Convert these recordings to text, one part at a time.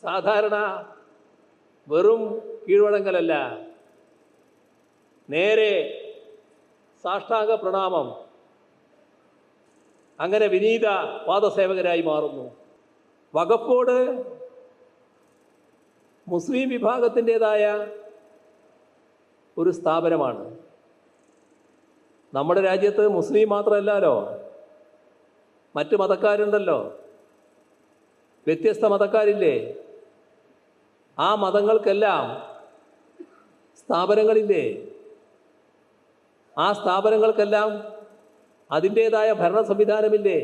സാധാരണ വെറും കീഴ്വഴങ്ങലല്ല, നേരെ സാഷ്ടാംഗ പ്രണാമം. അങ്ങനെ വിനീത പാദസേവകരായി മാറുന്നു. വഖഫ് ബോർഡ് മുസ്ലിം വിഭാഗത്തിൻ്റെതായ ഒരു സ്ഥാപനമാണ്. നമ്മുടെ രാജ്യത്ത് മുസ്ലിം മാത്രമല്ലല്ലോ, മറ്റ് മതക്കാരുണ്ടല്ലോ, വ്യത്യസ്ത മതക്കാരില്ലേ? ആ മതങ്ങൾക്കെല്ലാം സ്ഥാപനങ്ങളില്ലേ? ആ സ്ഥാപനങ്ങൾക്കെല്ലാം അതിൻ്റേതായ ഭരണ സംവിധാനമില്ലേ?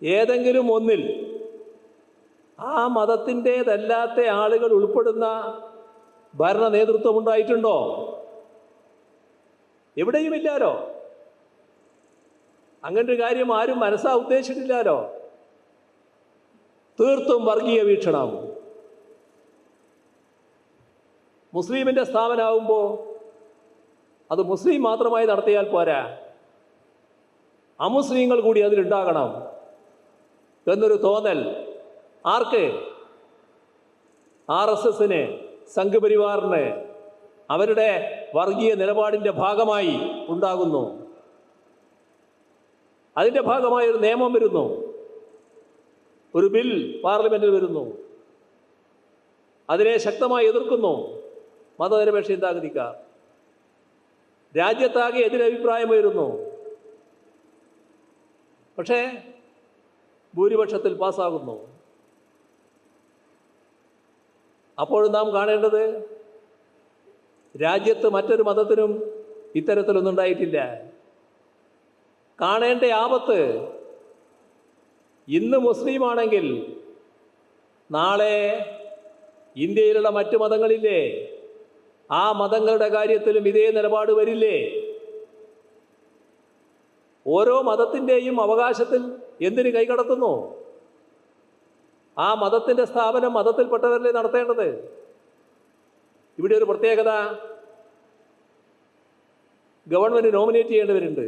ഏതെങ്കിലും ഒന്നിൽ ആ മതത്തിൻ്റേതല്ലാത്ത ആളുകൾ ഉൾപ്പെടുന്ന ഭരണ നേതൃത്വം ഉണ്ടായിട്ടുണ്ടോ? എവിടെയുമില്ലാലോ. അങ്ങനൊരു കാര്യം ആരും മനസ്സാ ഉദ്ദേശിച്ചിട്ടില്ലാലോ. തീർത്തും വർഗീയ വീക്ഷണം. മുസ്ലിമിൻ്റെ സ്ഥാപനമാകുമ്പോൾ അത് മുസ്ലിം മാത്രമായി നടത്തിയാൽ പോരാ, അമുസ്ലിങ്ങൾ കൂടി അതിലുണ്ടാകണം എന്നൊരു തോന്നൽ ആർക്ക്? RSSന്, സംഘപരിവാറിന് അവരുടെ വർഗീയ നിലപാടിൻ്റെ ഭാഗമായി ഉണ്ടാകുന്നു. അതിൻ്റെ ഭാഗമായി ഒരു നിയമം വരുന്നു, ഒരു ബിൽ പാർലമെന്റിൽ വരുന്നു. അതിനെ ശക്തമായി എതിർക്കുന്നു മതനിരപേക്ഷ ചിന്താഗതിക്കാർ. രാജ്യത്താകെ എതിരഭിപ്രായം വരുന്നു. പക്ഷേ ഭൂരിപക്ഷത്തിൽ പാസ്സാകുന്നു. അപ്പോഴും നാം കാണേണ്ടത് രാജ്യത്ത് മറ്റൊരു മതത്തിനും ഇത്തരത്തിലൊന്നും ഉണ്ടായിട്ടില്ല. കാണേണ്ട ആപത്ത് ഇന്ന് മുസ്ലിമാണെങ്കിൽ നാളെ ഇന്ത്യയിലുള്ള മറ്റു മതങ്ങളില്ലേ, ആ മതങ്ങളുടെ കാര്യത്തിലും ഇതേ നിലപാട് വരില്ലേ? ഓരോ മതത്തിൻ്റെയും അവകാശത്തിൽ എന്തിന് കൈകടത്തുന്നു? ആ മതത്തിൻ്റെ സ്ഥാപനം മതത്തിൽപ്പെട്ടവരല്ലേ നടത്തേണ്ടത്. ഇവിടെ ഒരു പ്രത്യേകത, ഗവൺമെൻറ് നോമിനേറ്റ് ചെയ്യേണ്ടവരുണ്ട്.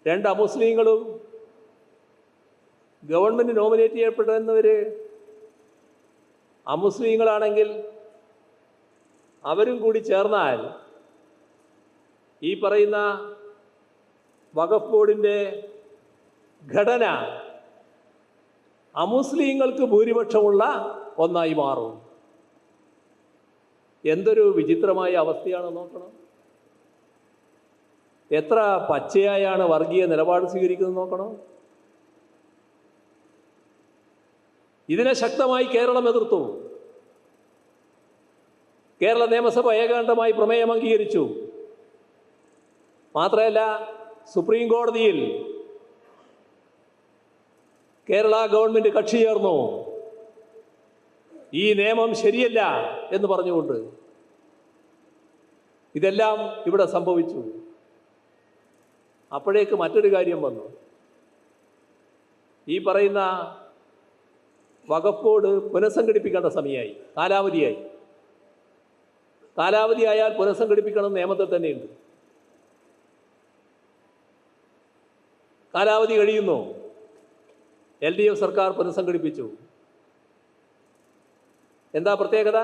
2 അമുസ്ലിങ്ങളും ഗവൺമെൻറ് നോമിനേറ്റ് ചെയ്യപ്പെടുന്നവർ അമുസ്ലിങ്ങളാണെങ്കിൽ അവരും കൂടി ചേർന്നാൽ ഈ പറയുന്ന വഖഫ് ബോർഡിൻ്റെ ഘടന അമുസ്ലിങ്ങൾക്ക് ഭൂരിപക്ഷമുള്ള ഒന്നായി മാറും. എന്തൊരു വിചിത്രമായ അവസ്ഥയാണ് നോക്കണം. എത്ര പച്ചയായാണ് വർഗീയ നിലപാട് സ്വീകരിക്കുന്നത് നോക്കണം. ഇതിനെ ശക്തമായി കേരളം എതിർത്തു. കേരള നിയമസഭ ഏകാണ്ടമായി പ്രമേയം അംഗീകരിച്ചു. മാത്രമല്ല, സുപ്രീം കോടതിയിൽ കേരള ഗവൺമെൻറ് കക്ഷി ചേർന്നു. ഈ നിയമം ശരിയല്ല എന്ന് പറഞ്ഞുകൊണ്ട്. ഇതെല്ലാം ഇവിടെ സംഭവിച്ചു. അപ്പോഴേക്ക് മറ്റൊരു കാര്യം വന്നു. ഈ പറയുന്ന വഖഫ് ബോർഡ് പുനഃസംഘടിപ്പിക്കേണ്ട സമയമായി, കാലാവധിയായി. കാലാവധിയായാൽ പുനഃസംഘടിപ്പിക്കണം നിയമത്തിൽ തന്നെയുണ്ട്. കാലാവധി കഴിയുന്നു. LDF സർക്കാർ പുനഃസംഘടിപ്പിച്ചു. എന്താ പ്രത്യേകത?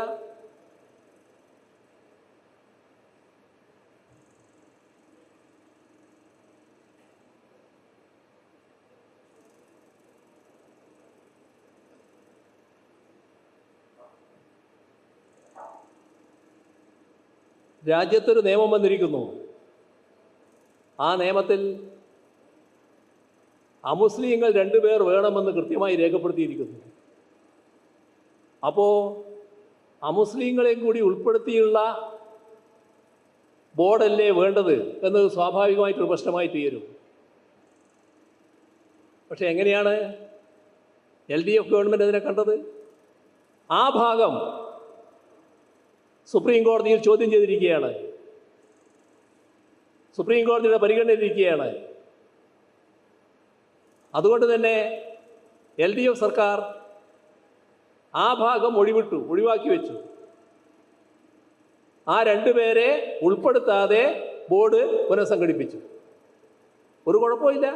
രാജ്യത്തൊരു നിയമം വന്നിരിക്കുന്നു. ആ നിയമത്തിൽ അമുസ്ലിങ്ങൾ 2 പേർ വേണമെന്ന് കൃത്യമായി രേഖപ്പെടുത്തിയിരിക്കുന്നു. അപ്പോൾ അമുസ്ലിങ്ങളെയും കൂടി ഉൾപ്പെടുത്തിയുള്ള ബോർഡല്ലേ വേണ്ടത് എന്നത് സ്വാഭാവികമായിട്ടൊരു പ്രശ്നമായി തീരും. പക്ഷെ എങ്ങനെയാണ് LDF ഗവൺമെൻറ് അതിനെ കണ്ടത്? ആ ഭാഗം സുപ്രീം കോടതിയിൽ ചോദ്യം ചെയ്തിരിക്കുകയാണ്, സുപ്രീം കോടതിയുടെ പരിഗണനയിലിരിക്കുകയാണ്. അതുകൊണ്ട് തന്നെ LDF സർക്കാർ ആ ഭാഗം ഒഴിവാക്കി വെച്ചു. ആ 2 പേരെ ഉൾപ്പെടുത്താതെ ബോർഡ് പുനഃസംഘടിപ്പിച്ചു. ഒരു കുഴപ്പമില്ല,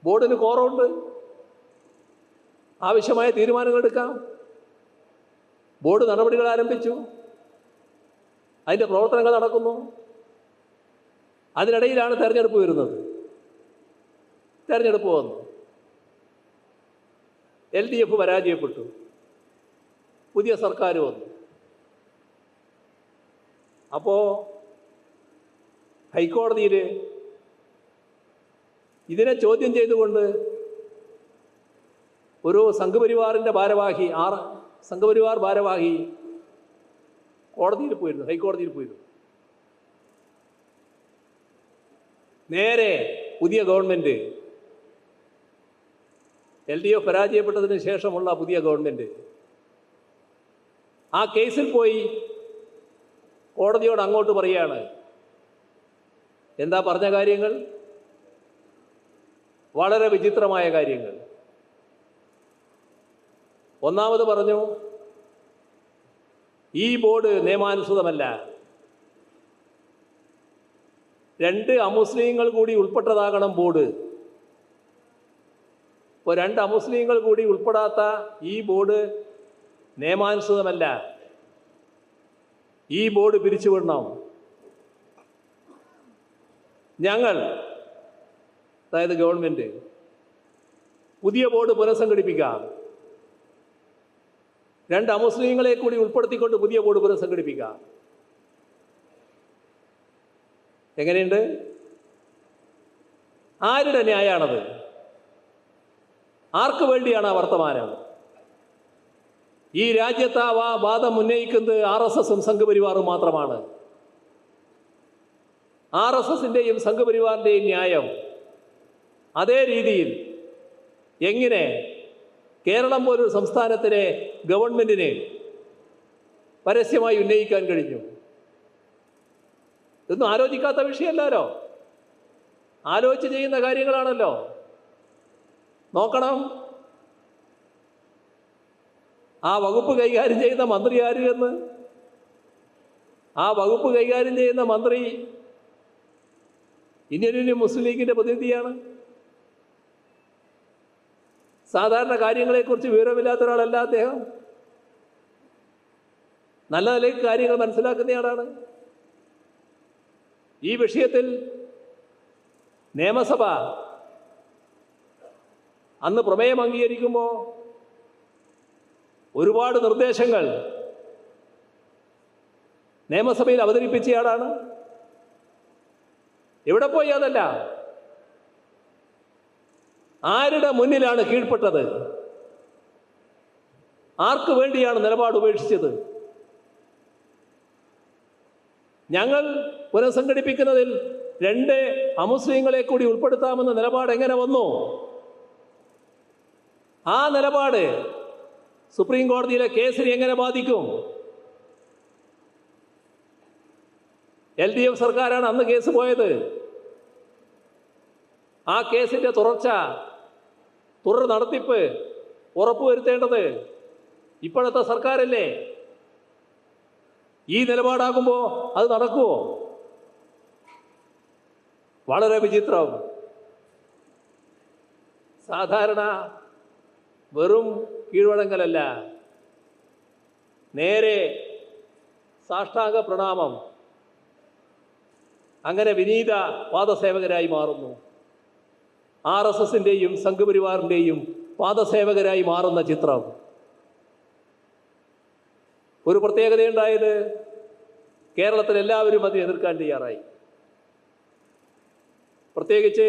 ബോർഡിന് കോറമുണ്ട്. ആവശ്യമായ തീരുമാനങ്ങൾ എടുക്കാം. ബോർഡ് നടപടികൾ ആരംഭിച്ചു, അതിൻ്റെ പ്രവർത്തനങ്ങൾ നടക്കുന്നു. അതിനിടയിലാണ് തെരഞ്ഞെടുപ്പ് വരുന്നത്. തെരഞ്ഞെടുപ്പ് വന്നു, LDF പരാജയപ്പെട്ടു, പുതിയ സർക്കാർ വന്നു. അപ്പോൾ ഹൈക്കോടതിയിൽ ഇതിനെ ചോദ്യം ചെയ്തുകൊണ്ട് ഒരു സംഘപരിവാറിൻ്റെ ഭാരവാഹി, സംഘപരിവാർ ഭാരവാഹി കോടതിയിൽ പോയിരുന്നു, ഹൈക്കോടതിയിൽ പോയിരുന്നു. നേരെ പുതിയ ഗവൺമെൻറ്, LDF പരാജയപ്പെട്ടതിന് ശേഷമുള്ള പുതിയ ഗവൺമെൻറ് ആ കേസിൽ പോയി കോടതിയോട് അങ്ങോട്ട് പറയുകയാണ്. എന്താ പറഞ്ഞ കാര്യങ്ങൾ? വളരെ വിചിത്രമായ കാര്യങ്ങൾ. ഒന്നാമത് പറഞ്ഞു, ഈ ബോർഡ് നിയമാനുസൃതമല്ല. 2 അമുസ്ലിങ്ങൾ കൂടി ഉൾപ്പെട്ടതാകണം ബോർഡ്. ഇപ്പോൾ 2 അമുസ്ലിങ്ങൾ കൂടി ഉൾപ്പെടാത്ത ഈ ബോർഡ് നിയമാനുസൃതമല്ല. ഈ ബോർഡ് പിരിച്ചുവിടണം. ഞങ്ങൾ, അതായത് ഗവൺമെൻറ്, പുതിയ ബോർഡ് പുനഃസംഘടിപ്പിക്കാം. 2 അമുസ്ലിങ്ങളെ കൂടി ഉൾപ്പെടുത്തിക്കൊണ്ട് പുതിയ ബോർഡ് പുനഃസംഘടിപ്പിക്കാം. എങ്ങനെയുണ്ട്? ആരുടെ ന്യായാണത്? ആർക്ക് വേണ്ടിയാണ് ആ വർത്തമാനം? ഈ രാജ്യത്ത് ആ വാദം ഉന്നയിക്കുന്നത് RSSഉം സംഘപരിവാറും മാത്രമാണ്. RSSൻ്റെയും സംഘപരിവാറിൻ്റെയും ന്യായം അതേ രീതിയിൽ എങ്ങനെ കേരളം പോലൊരു സംസ്ഥാനത്തിലെ ഗവൺമെൻറ്റിന് പരസ്യമായി ഉന്നയിക്കാൻ കഴിഞ്ഞു? ഇതൊന്നും ആലോചിക്കാത്ത വിഷയമല്ലല്ലോ, ആലോചിച്ച് ചെയ്യുന്ന കാര്യങ്ങളാണല്ലോ. നോക്കണം, ആ വകുപ്പ് കൈകാര്യം ചെയ്യുന്ന മന്ത്രി ആര് എന്ന്. ആ വകുപ്പ് കൈകാര്യം ചെയ്യുന്ന മന്ത്രി ഇന്ത്യൻ യൂണിയൻ മുസ്ലിം ലീഗിൻ്റെ പ്രതിനിധിയാണ്. സാധാരണ കാര്യങ്ങളെക്കുറിച്ച് വിവരമില്ലാത്ത ഒരാളല്ല അദ്ദേഹം. നല്ല നിലയ്ക്ക് കാര്യങ്ങൾ മനസ്സിലാക്കുന്നയാളാണ്. ഈ വിഷയത്തിൽ നിയമസഭ അന്ന് പ്രമേയം അംഗീകരിക്കുമ്പോൾ ഒരുപാട് നിർദ്ദേശങ്ങൾ നിയമസഭയിൽ അവതരിപ്പിച്ചയാളാണ്. എവിടെ പോയി അതല്ല? ആരുടെ മുന്നിലാണ് കീഴ്പ്പെട്ടത്? ആർക്ക് വേണ്ടിയാണ് നിലപാട് ഉപേക്ഷിച്ചത്? ഞങ്ങൾ പുനഃസംഘടിപ്പിക്കുന്നതിൽ 2 അമുസ്ലിങ്ങളെ കൂടി ഉൾപ്പെടുത്താമെന്ന നിലപാട് എങ്ങനെ വന്നു? ആ നിലപാട് സുപ്രീം കോടതിയിലെ കേസിനെ എങ്ങനെ ബാധിക്കും? LDF സർക്കാരാണ് അന്ന് കേസ് പോയത്. ആ കേസിൻ്റെ തുടർ നടത്തിപ്പ് ഉറപ്പുവരുത്തേണ്ടത് ഇപ്പോഴത്തെ സർക്കാരല്ലേ? ഈ നിലപാടാകുമ്പോൾ അത് നടക്കുമോ? വളരെ വിചിത്രം. സാധാരണ വെറും കീഴ്വഴങ്ങലല്ല, നേരെ സാഷ്ടാംഗ പ്രണാമം. അങ്ങനെ വിനീത പാദസേവകരായി മാറുന്നു. RSSൻ്റെയും സംഘപരിവാറിൻ്റെയും പാദസേവകരായി മാറുന്ന ചിത്രം. ഒരു പ്രത്യേകതയുണ്ടായത്, കേരളത്തിൽ എല്ലാവരും അത് എതിർക്കാൻ തയ്യാറായി. പ്രത്യേകിച്ച്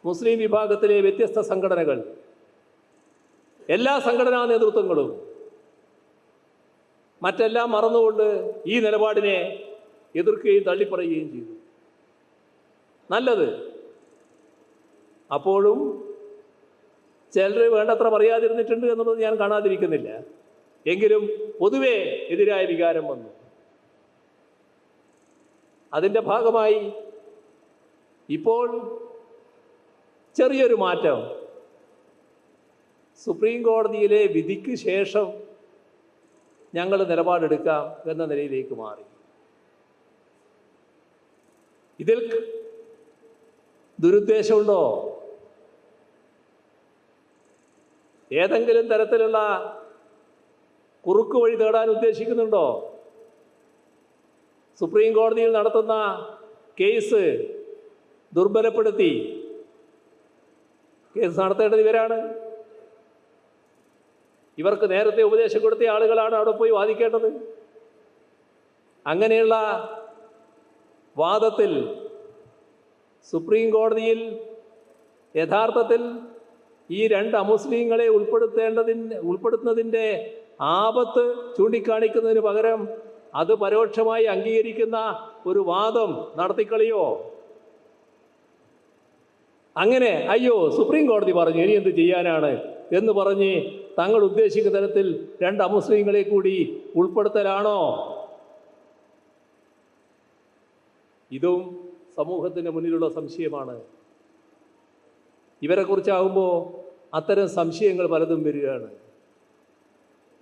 മുസ്ലിം വിഭാഗത്തിലെ വ്യത്യസ്ത സംഘടനകൾ, എല്ലാ സംഘടനാ നേതൃത്വങ്ങളും മറ്റെല്ലാം മറന്നുകൊണ്ട് ഈ നിലപാടിനെ എതിർക്കുകയും തള്ളിപ്പറയുകയും ചെയ്തു. നല്ലത്. അപ്പോഴും ചിലർ വേണ്ടത്ര പറയാതിരുന്നിട്ടുണ്ട് എന്നുള്ളത് ഞാൻ കാണാതിരിക്കുന്നില്ല. എങ്കിലും പൊതുവെ എതിരായ വികാരം വന്നു. അതിൻ്റെ ഭാഗമായി ഇപ്പോൾ ചെറിയൊരു മാറ്റം. സുപ്രീം കോടതിയിലെ വിധിക്ക് ശേഷം ഞങ്ങൾ നിലപാടെടുക്കാം എന്ന നിലയിലേക്ക് മാറി. ഇതിൽ ദുരുദ്ദേശമുണ്ടോ? ഏതെങ്കിലും തരത്തിലുള്ള കുറുക്ക് വഴി തേടാൻ ഉദ്ദേശിക്കുന്നുണ്ടോ? സുപ്രീം കോടതിയിൽ നടത്തുന്ന കേസ് ദുർബലപ്പെടുത്തി കേസ് നടത്തേണ്ടത് ഇവരാണ്. ഇവർക്ക് നേരത്തെ ഉപദേശം കൊടുത്ത ആളുകളാണ് അവിടെ പോയി വാദിക്കേണ്ടത്. അങ്ങനെയുള്ള വാദത്തിൽ സുപ്രീം കോടതിയിൽ യഥാർത്ഥത്തിൽ ഈ രണ്ട് അമുസ്ലിങ്ങളെ ഉൾപ്പെടുത്തുന്നതിൻ്റെ ആപത്ത് ചൂണ്ടിക്കാണിക്കുന്നതിന് പകരം അത് പരോക്ഷമായി അംഗീകരിക്കുന്ന ഒരു വാദം നടത്തിക്കളിയോ? അങ്ങനെ അയ്യോ സുപ്രീം കോടതി പറഞ്ഞു ഇനി എന്ത് ചെയ്യാനാണ് എന്ന് പറഞ്ഞ് തങ്ങൾ ഉദ്ദേശിക്കുന്ന തരത്തിൽ രണ്ട് അമുസ്ലിങ്ങളെ കൂടി ഉൾപ്പെടുത്തലാണോ? ഇതും സമൂഹത്തിൻ്റെ മുന്നിലുള്ള സംശയമാണ്. ഇവരെക്കുറിച്ചാകുമ്പോൾ അത്തരം സംശയങ്ങൾ പലതും വരികയാണ്.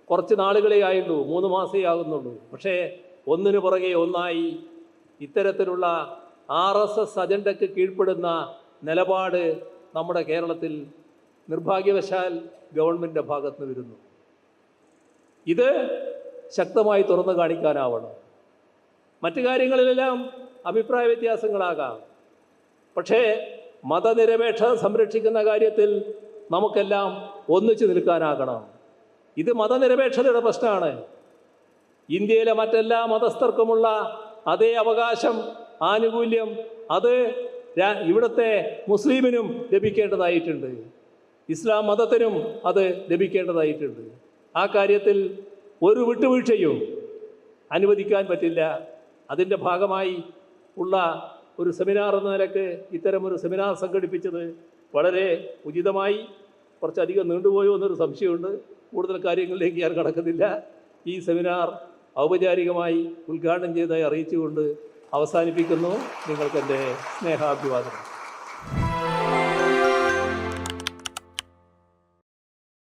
കുറച്ച് നാളുകളേ ആയുള്ളൂ, 3 മാസമേ ആകുന്നുള്ളൂ. പക്ഷേ ഒന്നിനു പുറകെ ഒന്നായി ഇത്തരത്തിലുള്ള RSS അജണ്ടയ്ക്ക് കീഴ്പ്പെടുന്ന നിലപാട് നമ്മുടെ കേരളത്തിൽ നിർഭാഗ്യവശാൽ ഗവൺമെൻറ്റിൻ്റെ ഭാഗത്ത് നിന്ന് വരുന്നു. ഇത് ശക്തമായി തുറന്നു കാണിക്കാനാവണം. മറ്റു കാര്യങ്ങളിലെല്ലാം അഭിപ്രായ വ്യത്യാസങ്ങളാകാം. പക്ഷേ മതനിരപേക്ഷത സംരക്ഷിക്കുന്ന കാര്യത്തിൽ നമുക്കെല്ലാം ഒന്നിച്ചു നിൽക്കാനാകണം. ഇത് മതനിരപേക്ഷതയുടെ പ്രശ്നമാണ്. ഇന്ത്യയിലെ മറ്റെല്ലാ മതസ്ഥർക്കുമുള്ള അതേ അവകാശം, ആനുകൂല്യം അത് ഇവിടുത്തെ മുസ്ലിമിനും ലഭിക്കേണ്ടതായിട്ടുണ്ട്. ഇസ്ലാം മതത്തിനും അത് ലഭിക്കേണ്ടതായിട്ടുണ്ട്. ആ കാര്യത്തിൽ ഒരു വിട്ടുവീഴ്ചയും അനുവദിക്കാൻ പറ്റില്ല. അതിൻ്റെ ഭാഗമായി ഉള്ള ഒരു സെമിനാർ എന്ന നിലക്ക് ഇത്തരമൊരു സെമിനാർ സംഘടിപ്പിച്ചത് വളരെ ഉചിതമായി. കുറച്ചധികം നീണ്ടുപോയോ എന്നൊരു സംശയമുണ്ട്. കൂടുതൽ കാര്യങ്ങളിലേക്ക് ഞാൻ കടക്കുന്നില്ല. ഈ സെമിനാർ ഔപചാരികമായി ഉദ്ഘാടനം ചെയ്തതായി അറിയിച്ചുകൊണ്ട് അവസാനിപ്പിക്കുന്നു. നിങ്ങൾക്കെൻ്റെ സ്നേഹാഭിവാദനം.